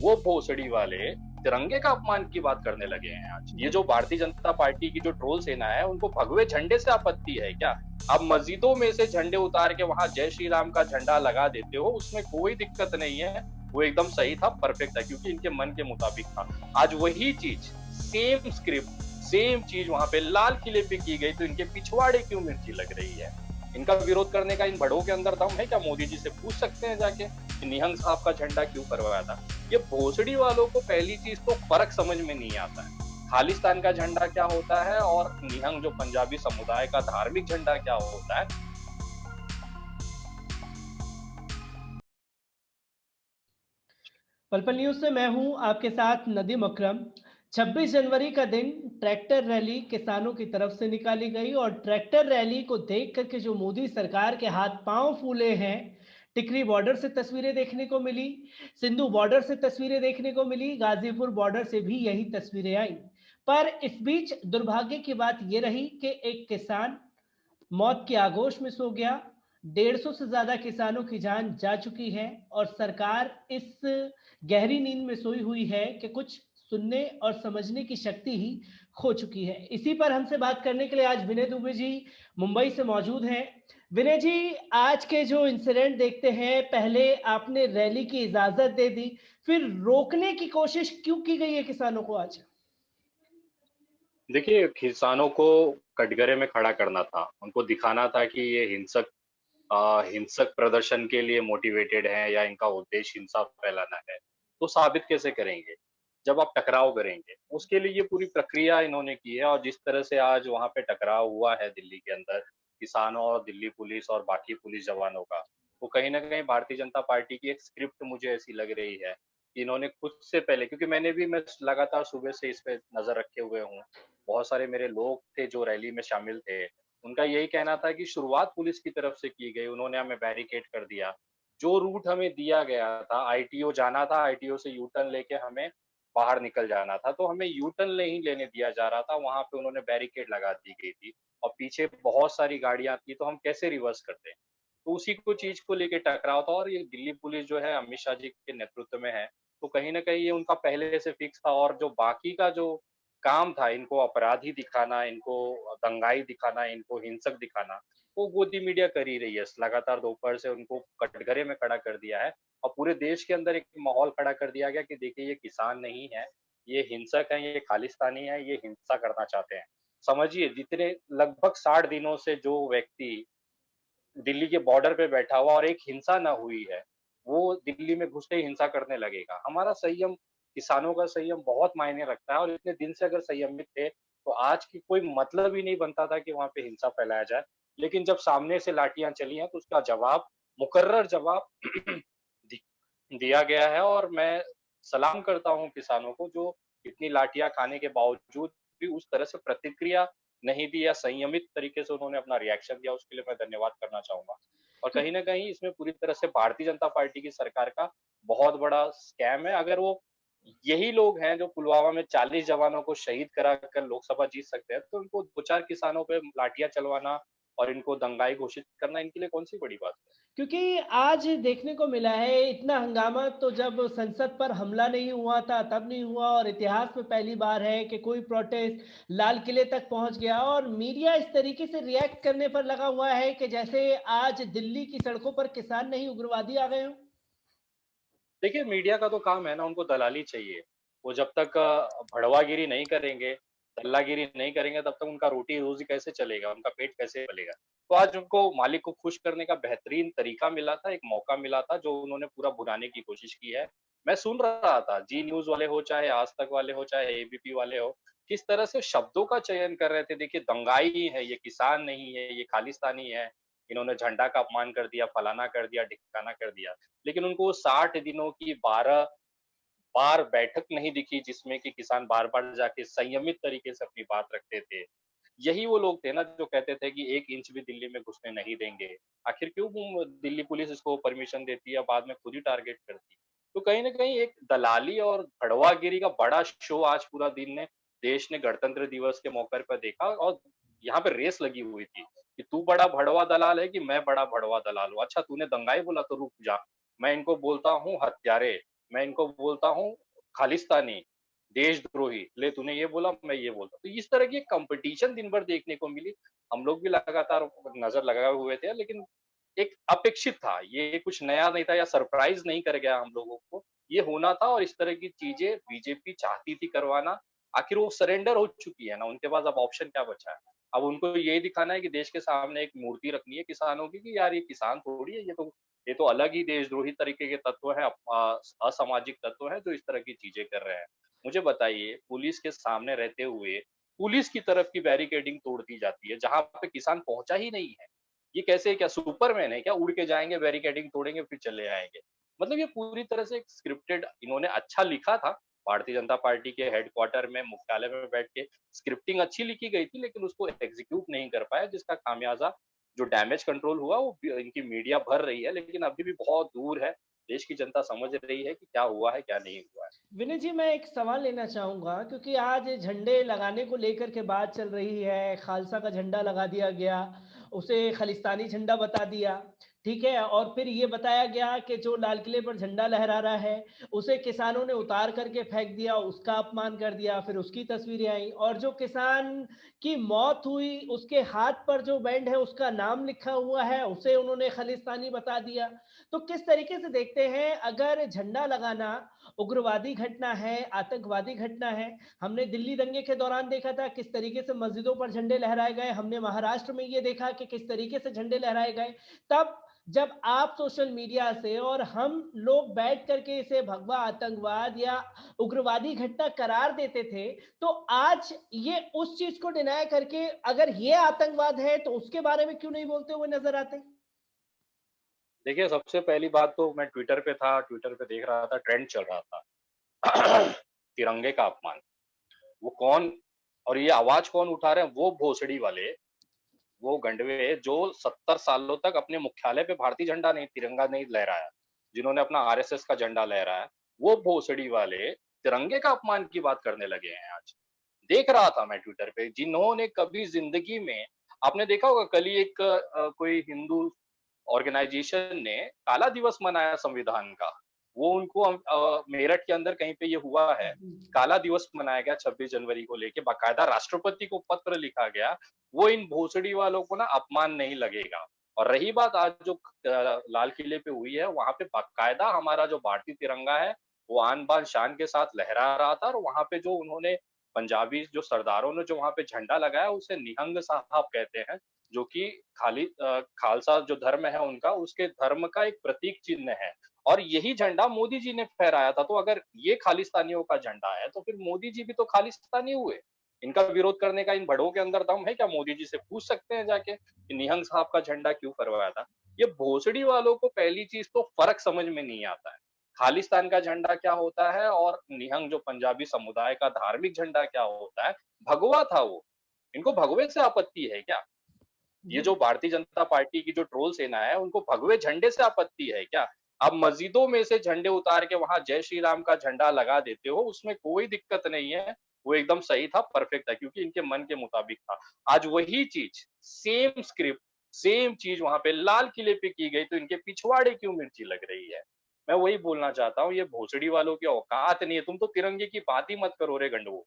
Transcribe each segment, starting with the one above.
वो भोसड़ी वाले तिरंगे का अपमान की बात करने लगे हैं आज। ये जो भारतीय जनता पार्टी की जो ट्रोल सेना है, उनको भगवे झंडे से आपत्ति है क्या? आप मस्जिदों में से झंडे उतार के वहां जय श्री राम का झंडा लगा देते हो, उसमें कोई दिक्कत नहीं है। वो एकदम सही था, परफेक्ट था, क्योंकि इनके मन के मुताबिक था। आज वही चीज, सेम स्क्रिप्ट, सेम चीज वहां पे लाल किले पे की गई, तो इनके पिछवाड़े क्यों मिर्ची लग रही है? इनका विरोध करने का इन बड़ों के अंदर दम है क्या? मोदी जी से पूछ सकते हैं जाके कि निहंग साहब का झंडा क्यों करवाया था। ये भोसड़ी वालों को पहली चीज तो फर्क समझ में नहीं आता है, खालिस्तान का झंडा क्या होता है और निहंग जो पंजाबी समुदाय का धार्मिक झंडा क्या होता है। पल पल न्यूज से मैं हूं आपके साथ नदीम अकरम। 26 जनवरी का दिन ट्रैक्टर रैली किसानों की तरफ से निकाली गई और ट्रैक्टर रैली को देख करके जो मोदी सरकार के हाथ पांव फूले हैं। टिकरी बॉर्डर से तस्वीरें देखने को मिली, सिंधु बॉर्डर से तस्वीरें देखने को मिली, गाजीपुर बॉर्डर से भी यही तस्वीरें आई। पर इस बीच दुर्भाग्य की बात यह रही कि एक किसान मौत की आगोश में सो गया। 150 से ज्यादा किसानों की जान जा चुकी है और सरकार इस गहरी नींद में सोई हुई है कि कुछ सुनने और समझने की शक्ति ही खो चुकी है। इसी पर हमसे बात करने के लिए आज विनय दुबे जी मुंबई से मौजूद हैं। विनय जी, आज के जो इंसिडेंट देखते हैं, पहले आपने रैली की इजाजत दे दी, फिर रोकने की कोशिश क्यों की गई है किसानों को आज? देखिए, किसानों को कटघरे में खड़ा करना था, उनको दिखाना था कि ये हिंसक प्रदर्शन के लिए मोटिवेटेड है या इनका उद्देश्य हिंसा फैलाना है। तो साबित कैसे करेंगे? जब आप टकराव करेंगे, उसके लिए ये पूरी प्रक्रिया इन्होंने की है। और जिस तरह से आज वहां पे टकराव हुआ है दिल्ली के अंदर किसानों और दिल्ली पुलिस और बाकी पुलिस जवानों का, वो कहीं ना कहीं भारतीय जनता पार्टी की एक स्क्रिप्ट मुझे ऐसी लग रही है कि इन्होंने खुद से पहले, क्योंकि मैं लगातार सुबह से इस पे नजर रखे हुए हूँ, बहुत सारे मेरे लोग थे जो रैली में शामिल थे, उनका यही कहना था कि शुरुआत पुलिस की तरफ से की गई, उन्होंने हमें बैरिकेड कर दिया। जो रूट हमें दिया गया था, आईटीओ जाना था, आईटीओ से यू टर्न लेके हमें बाहर निकल जाना था, तो हमें यू टर्न नहीं लेने दिया जा रहा था, वहां पे उन्होंने बैरिकेड लगा दी गई थी और पीछे बहुत सारी गाड़ियां थी, तो हम कैसे रिवर्स करते? तो उसी को चीज को लेके टकराव था। और ये दिल्ली पुलिस जो है अमित शाह जी के नेतृत्व में है, तो कहीं ना कहीं ये उनका पहले से फिक्स था। और जो बाकी का जो काम था, इनको अपराधी दिखाना, इनको दंगाई दिखाना, इनको हिंसक दिखाना, वो गोदी मीडिया कर ही रही है। लगातार दोपहर से उनको कटघरे में खड़ा कर दिया है और पूरे देश के अंदर एक माहौल खड़ा कर दिया गया कि देखिए ये किसान नहीं है, ये हिंसक है, ये खालिस्तानी है, ये हिंसा करना चाहते हैं। समझिए, जितने लगभग 60 दिनों से जो व्यक्ति दिल्ली के बॉर्डर पे बैठा हुआ और एक हिंसा ना हुई है, वो दिल्ली में घुसते ही हिंसा करने लगेगा। हमारा संयम, किसानों का संयम बहुत मायने रखता है, और इतने दिन से अगर संयमित थे, तो आज की कोई मतलब ही नहीं बनता था कि वहाँ पे हिंसा फैलाया जाए। लेकिन जब सामने से लाठियाँ चली हैं, तो उसका जवाब, मुकर्रर जवाब दि दिया गया है। और मैं सलाम करता हूँ किसानों को, जो इतनी लाठियाँ खाने के बावजूद भी उस तरह से प्रतिक्रिया नहीं दी या संयमित तरीके से उन्होंने अपना रिएक्शन दिया, उसके लिए मैं धन्यवाद करना चाहूँगा। और क्यों? कहीं न कहीं इसमें पूरी तरह से भारतीय जनता पार्टी की सरकार का बहुत बड़ा स्कैम है। अगर वो यही लोग हैं जो पुलवामा में 40 जवानों को शहीद करा कर लोकसभा जीत सकते हैं, तो उनको 2-4 किसानों पे लाठियाँ चलवाना और इनको दंगाई घोषित करना इनके लिए कौन-सी बड़ी बात है? क्योंकि आज देखने को मिला है इतना हंगामा तो जब संसद पर हमला नहीं हुआ था तब नहीं हुआ, और इतिहास में पहली बार है कि कोई प्रोटेस्ट लाल किले तक पहुंच गया और मीडिया इस तरीके से रिएक्ट करने पर लगा हुआ है कि जैसे आज दिल्ली की सड़कों पर किसान नहीं उग्रवादी आ गए हों। देखिए, मीडिया का तो काम है ना, उनको दलाली चाहिए। वो जब तक भड़वागिरी नहीं करेंगे, दल्लागिरी नहीं करेंगे, तब तक उनका रोटी-रोज़ी कैसे चलेगा, उनका पेट कैसे पलेगा? तो आज उनको मालिक को खुश करने का बेहतरीन तरीका मिला था, एक मौका मिला था, जो उन्होंने पूरा भुनाने की कोशिश की है। मैं सुन रहा था, जी न्यूज़ वाले हो, चाहे आज तक वाले हो, चाहे एबीपी वाले हो, किस तरह से शब्दों का चयन कर रहे थे। देखिए, दंगाई है, ये किसान नहीं है, ये खालिस्तानी है, इन्होंने झंडा का अपमान कर दिया, फलाना कर दिया, ढिकाना कर दिया। लेकिन उनको 60 दिनों की 12 बार बैठक नहीं दिखी, जिसमें कि किसान बार-बार जाके संयमित तरीके से अपनी बात रखते थे। यही वो लोग थे ना जो कहते थे कि 1 इंच भी दिल्ली में घुसने नहीं देंगे। आखिर क्यों दिल्ली पुलिस इसको परमिशन देती है, बाद में खुद ही टारगेट करती है। तो कहीं न कहीं एक दलाली और भड़वागिरी का बड़ा शो आज पूरा दिन ने देश ने गणतंत्र दिवस के मौके पर देखा। और यहाँ पे रेस लगी हुई थी कि तू बड़ा भड़वा दलाल है कि मैं बड़ा भड़वा दलाल हूँ। अच्छा, तूने दंगाई बोला तो रुक जा, मैं इनको बोलता हूँ हत्यारे। मैं इनको बोलता हूँ खालिस्तानी, देशद्रोही, ले तूने ये बोला, मैं ये बोलता हूँ। तो इस तरह की एक कॉम्पिटिशन दिन भर देखने को मिली। हम लोग भी लगातार नज़र लगाए हुए थे, लेकिन एक अपेक्षित था, ये कुछ नया नहीं था या सरप्राइज़ नहीं कर गया हम लोगों को। ये होना था और इस तरह की चीज़ें बीजेपी चाहती थी करवाना। आखिर वो सरेंडर हो चुकी है ना, उनके पास अब ऑप्शन क्या बचा है? अब उनको यही दिखाना है कि देश के सामने एक मूर्ति रखनी है किसानों की कि यार ये किसान थोड़ी है, ये तो अलग ही देशद्रोही तरीके के तत्व हैं, असामाजिक तत्व हैं जो इस तरह की चीज़ें कर रहे हैं। मुझे बताइए, पुलिस के सामने रहते हुए, पुलिस की तरफ की बैरिकेडिंग तोड़ दी जाती है, जहाँ पे किसान पहुँचा ही नहीं है। ये कैसे, क्या सुपरमैन है क्या? उड़ के जाएँगे, बैरिकेडिंग तोड़ेंगे, फिर चले आएँगे। मतलब ये पूरी तरह से एक स्क्रिप्टेड, इन्होंने अच्छा लिखा था, भारतीय जनता पार्टी के हेडक्वार्टर में, मुख्यालय में बैठ के स्क्रिप्टिंग अच्छी लिखी गई थी, लेकिन उसको एग्ज़ीक्यूट नहीं कर पाए, जिसका खामियाज़ा जो डैमेज कंट्रोल हुआ वो इनकी मीडिया भर रही है, लेकिन अभी भी बहुत दूर है। देश की जनता समझ रही है कि क्या हुआ है, क्या नहीं हुआ है। विनय जी, मैं एक सवाल लेना चाहूँगा क्योंकि आज झंडे लगाने को लेकर के बात चल रही है, खालसा का झंडा लगा दिया गया, उसे खालिस्तानी झंडा बता दिया, ठीक है? और फिर ये बताया गया कि जो लाल किले पर झंडा लहरा रहा है, उसे किसानों ने उतार करके फेंक दिया, उसका अपमान कर दिया, फिर उसकी तस्वीरें आईं और जो किसान की मौत हुई, उसके हाथ पर जो बैंड है, उसका नाम लिखा हुआ है, उसे उन्होंने खालिस्तानी बता दिया। तो किस तरीके से देखते हैं अगर झंडा लगाना उग्रवादी घटना है, आतंकवादी घटना है। हमने दिल्ली दंगे के दौरान देखा था किस तरीके से मस्जिदों पर झंडे लहराए गए, हमने महाराष्ट्र में ये देखा कि किस तरीके से झंडे लहराए गए। तब जब आप सोशल मीडिया से और हम लोग बैठ कर के इसे भगवा आतंकवाद या उग्रवादी घटना करार देते थे, तो आज ये उस चीज़ को डिनाय करके अगर ये आतंकवाद है, तो उसके बारे में क्यों नहीं बोलते हुए नज़र आते? देखिए, सबसे पहली बात तो मैं ट्विटर पे था, ट्विटर पे देख रहा था, ट्रेंड चल रहा था। तिरंगे का अपमान। वो कौन और ये आवाज़ कौन उठा रहे हैं? वो भोसड़ी वाले, वो गंडवे जो 70 सालों तक अपने मुख्यालय पे भारतीय झंडा नहीं, तिरंगा नहीं लहराया, जिन्होंने अपना आरएसएस का झंडा लहराया, वो भोसड़ी वाले तिरंगे का अपमान की बात करने लगे हैं आज। देख रहा था मैं ट्विटर पे, जिन्होंने कभी ज़िंदगी में, आपने देखा होगा कल ही एक कोई हिंदू ऑर्गेनाइजेशन ने काला दिवस मनाया संविधान का। वो उनको मेरठ के अंदर कहीं पे ये हुआ है, काला दिवस मनाया गया 26 जनवरी को लेके, बाकायदा राष्ट्रपति को पत्र लिखा गया, वो इन भोसड़ी वालों को ना अपमान नहीं लगेगा। और रही बात आज जो लाल किले पे हुई है, वहाँ पे बाकायदा हमारा जो भारतीय तिरंगा है, वो आन-बान शान के साथ लहरा रहा था और वहाँ पे जो उन्होंने पंजाबी जो सरदारों ने जो वहाँ पे झंडा लगाया, उसे निहंग साहब कहते हैं, जो कि खालसा जो धर्म है उनका, उसके धर्म का एक प्रतीक चिन्ह है। और यही झंडा मोदी जी ने फहराया था, तो अगर ये खालिस्तानियों का झंडा है, तो फिर मोदी जी भी तो खालिस्तानी हुए। इनका विरोध करने का इन बड़ों के अंदर दम है क्या? मोदी जी से पूछ सकते हैं जाके कि निहंग साहब का झंडा क्यों फहराया था? ये भोसड़ी वालों को पहली चीज़ तो फ़र्क समझ में नहीं आता है। खालिस्तान का झंडा क्या होता है और निहंग जो पंजाबी समुदाय का धार्मिक झंडा क्या होता है? भगवा था वो। इनको भगवे से आपत्ति है क्या? ये जी, जो भारतीय जनता पार्टी की जो ट्रोल सेना है, उनको भगवे झंडे से आपत्ति है क्या? आप मस्जिदों में से झंडे उतार के वहाँ जय श्री राम का झंडा लगा देते हो, उसमें कोई दिक्कत नहीं है। वो एकदम सही था, परफेक्ट था क्योंकि इनके मन के मुताबिक था। आज वही चीज़, सेम स्क्रिप्ट, सेम चीज़ वहाँ पे लाल किले पे की गई, तो इनके पिछवाड़े क्यों मिर्ची लग रही है? मैं वही बोलना चाहता हूँ, ये भोसड़ी वालों की औकात नहीं है। तुम तो तिरंगे की बात ही मत करो रे गंडवो।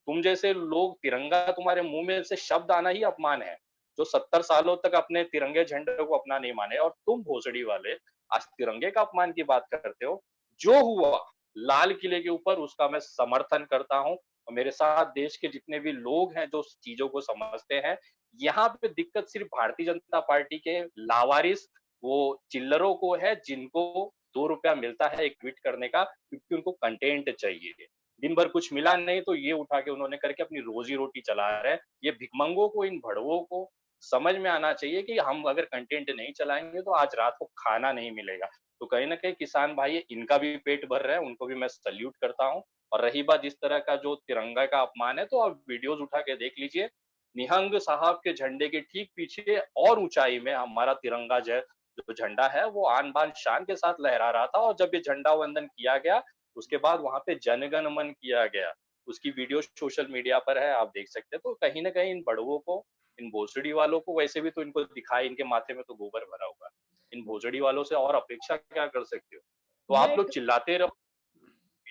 तुम जैसे लोग, तिरंगा तुम्हारे मुँह में से शब्द आना ही अपमान है। जो 70 सालों तक अपने तिरंगे झंडे को अपना नहीं माने और तुम भोसड़ी वाले आज तिरंगे का अपमान की बात करते हो। जो हुआ लाल किले के ऊपर उसका मैं समर्थन करता हूँ और मेरे साथ देश के जितने भी लोग हैं जो चीज़ों को समझते हैं। यहाँ पे दिक्कत सिर्फ़ भारतीय जनता पार्टी के लावारिस वो चिल्लरों को है जिनको ₹2 मिलता है एक ट्वीट करने का क्योंकि उनको कंटेंट चाहिए। दिन भर कुछ मिला नहीं तो ये उठा के उन्होंने करके अपनी रोज़ी-रोटी चला रहे हैं। ये भिखमंगों को, इन भड़वों को समझ में आना चाहिए कि हम अगर कंटेंट नहीं चलाएँगे तो आज रात को खाना नहीं मिलेगा। तो कहीं न कहीं किसान भाई इनका भी पेट भर रहा है, उनको भी मैं सैल्यूट करता हूँ। और रही बात इस तरह का जो तिरंगा का अपमान है तो आप वीडियोज़ उठा के देख लीजिए। निहंग साहब के झंडे के ठीक पीछे और ऊँचाई में हमारा तिरंगा जो झंडा है वो आन-बान शान के साथ लहरा रहा था और जब ये झंडा वंदन किया गया उसके बाद वहाँ पे जनगण मन किया गया। उसकी वीडियो सोशल मीडिया पर है, आप देख सकते हैं। तो कहीं न कहीं इन बड़वों को, इन भोसड़ी वालों को वैसे भी तो इनको दिखाई इनके माथे में तो गोबर भरा हुआ है। इन भोसड़ी वालों से और अपेक्षा क्या कर सकते हो? तो मैं आप लोग एक चिल्लाते रहो,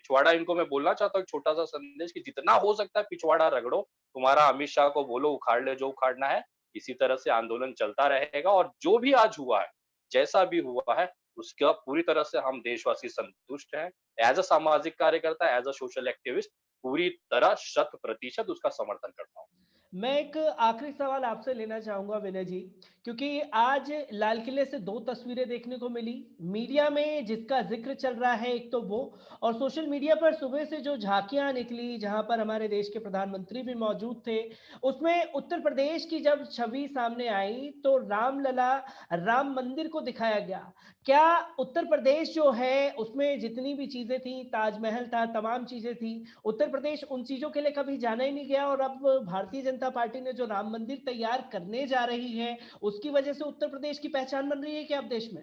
पिछवाड़ा इनको मैं बोलना चाहता हूँ एक छोटा-सा संदेश कि जितना हो सकता है पिछवाड़ा रगड़ो, तुम्हारा अमित शाह को बोलो उखाड़ ले जो उखाड़ना है, इसी तरह से आंदोलन चलता रहेगा और जो भी आज हुआ है, जैसा भी हुआ है, उसका पूरी तरह से हम देशवासी संतुष्ट हैं। एज़ अ सामाजिक कार्यकर्ता, एज़ अ सोशल एक्टिविस्ट पूरी तरह शत प्रतिशत उसका समर्थन करता हूँ। मैं एक आखिरी सवाल आपसे लेना चाहूँगा विनय जी, क्योंकि आज लाल किले से 2 तस्वीरें देखने को मिली। मीडिया में जिसका ज़िक्र चल रहा है एक तो वो, और सोशल मीडिया पर सुबह से जो झाँकियाँ निकली, जहाँ पर हमारे देश के प्रधानमंत्री भी मौजूद थे, उसमें उत्तर प्रदेश की जब छवि सामने आई तो रामलला, राम मंदिर को दिखाया गया। क्या उत्तर प्रदेश जो है उसमें जितनी भी चीज़ें थी, ताजमहल था, तमाम चीज़ें थी, उत्तर प्रदेश उन चीज़ों के लिए कभी जाना ही नहीं गया और अब भारतीय जनता पार्टी ने जो राम मंदिर तैयार करने जा रही है, उसकी वजह से उत्तर प्रदेश की पहचान बन रही है क्या अब देश में?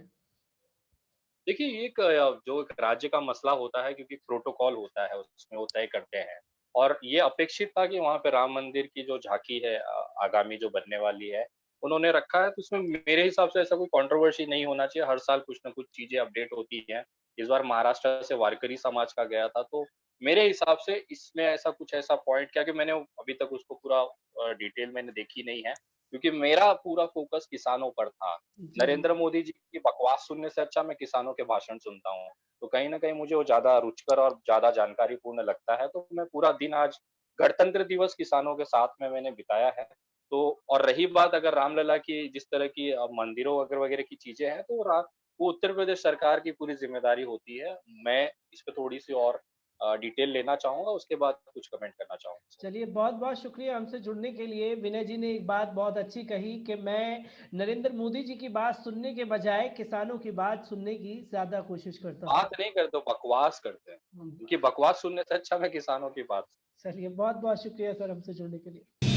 देखिए, ये एक जो एक राज्य का मसला होता है क्योंकि प्रोटोकॉल होता है, उसमें वो तय करते हैं और ये अपेक्षित था कि वहाँ पे राम मंदिर की जो झाँकी है आगामी जो बनने वाली है, उन्होंने रखा है तो उसमें मेरे हिसाब से ऐसा कोई कंट्रोवर्सी नहीं होना चाहिए, हर साल कुछ न कुछ चीज़ें अपडेट होती हैं। इस बार महाराष्ट्र से वारकरी समाज का गया था, तो मेरे हिसाब से इसमें ऐसा कुछ ऐसा पॉइंट क्या कि मैंने अभी तक उसको पूरा डिटेल मैंने देखी नहीं है, क्योंकि मेरा पूरा फ़ोकस किसानों पर था। जी। नरेंद्र मोदी जी की बकवास सुनने से अच्छा मैं किसानों के भाषण सुनता हूँ। तो कहीं न कहीं मुझे वो ज़्यादा रुचिकर और ज़्यादा जानकारीपूर्ण लगता है, तो मैं पूरा दिन आज गणतंत्र दिवस किसानों के साथ में मैंने बिताया है। तो और रही बात अगर रामलला की जिस तरह की मंदिरों वगैरह-वगैरह की चीज़ें हैं, तो वो उत्तर प्रदेश सरकार की पूरी ज़िम्मेदारी होती है। मैं इस पे थोड़ी-सी और डिटेल लेना चाहूँगा, उसके बाद कुछ कमेंट करना चाहूँगा। चलिए बहुत-बहुत शुक्रिया हमसे जुड़ने के लिए। विनय जी ने एक बात बहुत अच्छी कही कि मैं नरेंद्र मोदी जी की बात सुनने के बजाय किसानों की बात सुनने की ज़्यादा कोशिश करता हूँ। बात नहीं करते, बकवास करते हैं। हुँ, उनकी बकवास सुनने से अच्छा मैं किसानों की बात चलिए बहुत-बहुत शुक्रिया सर हमसे जुड़ने के लिए।